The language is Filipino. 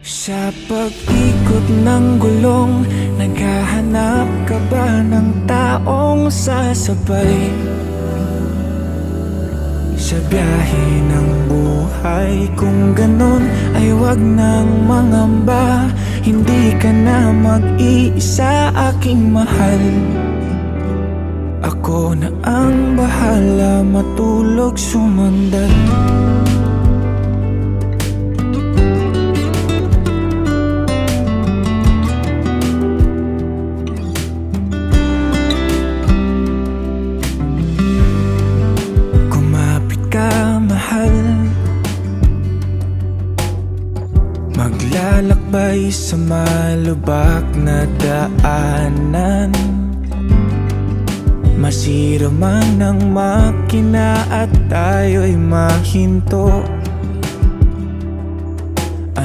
Sa pag-ikot ng gulong, naghahanap ka ba ng taong sasabay? Sa biyahe ng buhay, kung ganon ay wag nang mangamba. Hindi ka na mag-iisa, aking mahal. Ako na ang bahala, matulog, sumandal. Maglalakbay sa malubak na daanan, masira man ang makina at tayo'y mahinto.